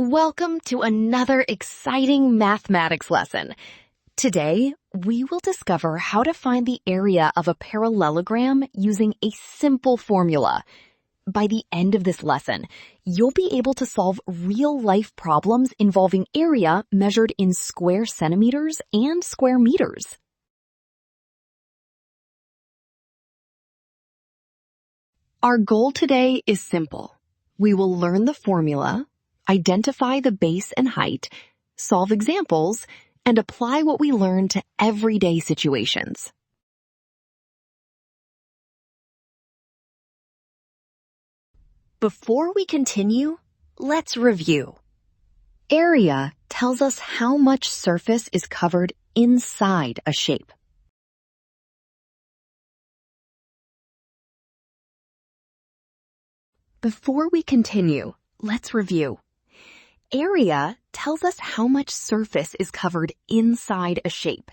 Welcome to another exciting mathematics lesson. Today, we will discover how to find the area of a parallelogram using a simple formula. By the end of this lesson, you'll be able to solve real-life problems involving area measured in square centimeters and square meters. Our goal today is simple. We will learn the formula, identify the base and height, solve examples, and apply what we learned to everyday situations. Before we continue, let's review. Area tells us how much surface is covered inside a shape. Before we continue, let's review. Area tells us how much surface is covered inside a shape.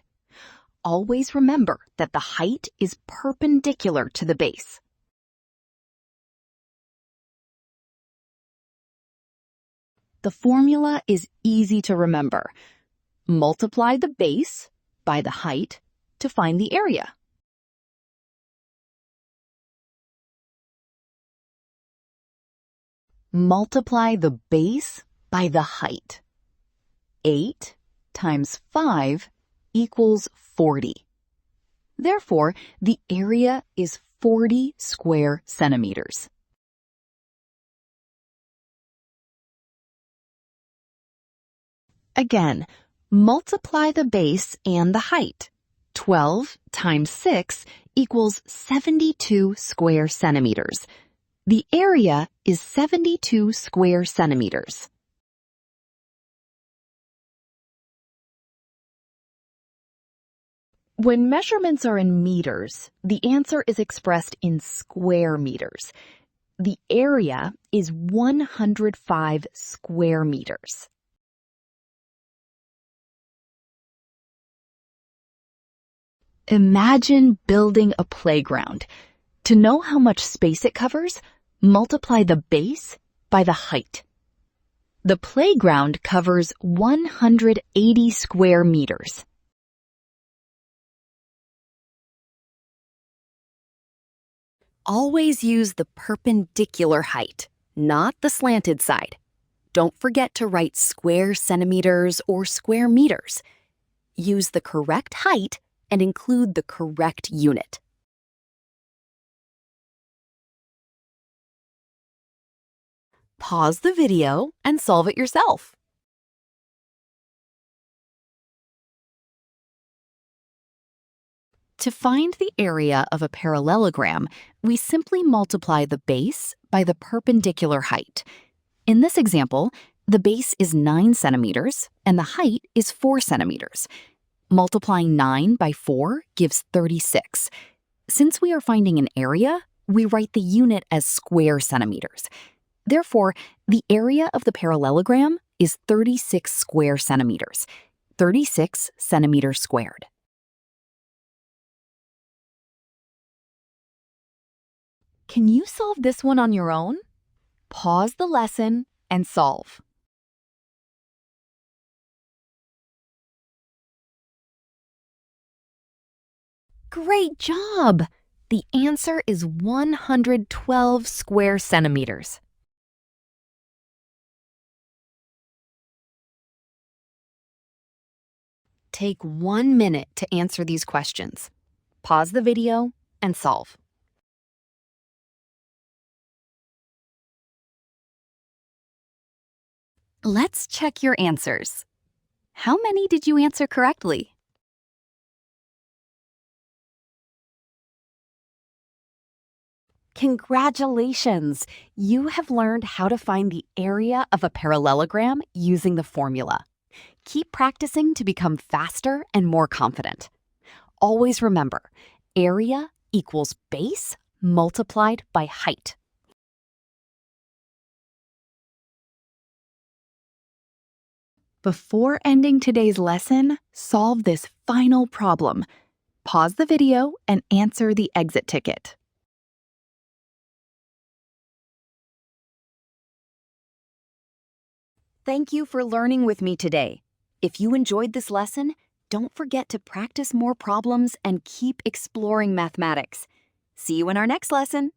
Always remember that the height is perpendicular to the base. The formula is easy to remember. Multiply the base by the height to find the area. Multiply the base by the height. 8 times 5 equals 40. Therefore, the area is 40 square centimeters. Again, multiply the base and the height. 12 times 6 equals 72 square centimeters. The area is 72 square centimeters. When measurements are in meters, the answer is expressed in square meters. The area is 105 square meters. Imagine building a playground. To know how much space it covers, multiply the base by the height. The playground covers 180 square meters. Always use the perpendicular height, not the slanted side. Don't forget to write square centimeters or square meters. Use the correct height and include the correct unit. Pause the video and solve it yourself. To find the area of a parallelogram, we simply multiply the base by the perpendicular height. In this example, the base is 9 centimeters and the height is 4 centimeters. Multiplying 9 by 4 gives 36. Since we are finding an area, we write the unit as square centimeters. Therefore, the area of the parallelogram is 36 square centimeters, 36 centimeters squared. Can you solve this one on your own? Pause the lesson and solve. Great job! The answer is 112 square centimeters. Take 1 minute to answer these questions. Pause the video and solve. Let's check your answers. How many did you answer correctly? Congratulations! You have learned how to find the area of a parallelogram using the formula. Keep practicing to become faster and more confident. Always remember, area equals base multiplied by height. Before ending today's lesson, solve this final problem. Pause the video and answer the exit ticket. Thank you for learning with me today. If you enjoyed this lesson, don't forget to practice more problems and keep exploring mathematics. See you in our next lesson.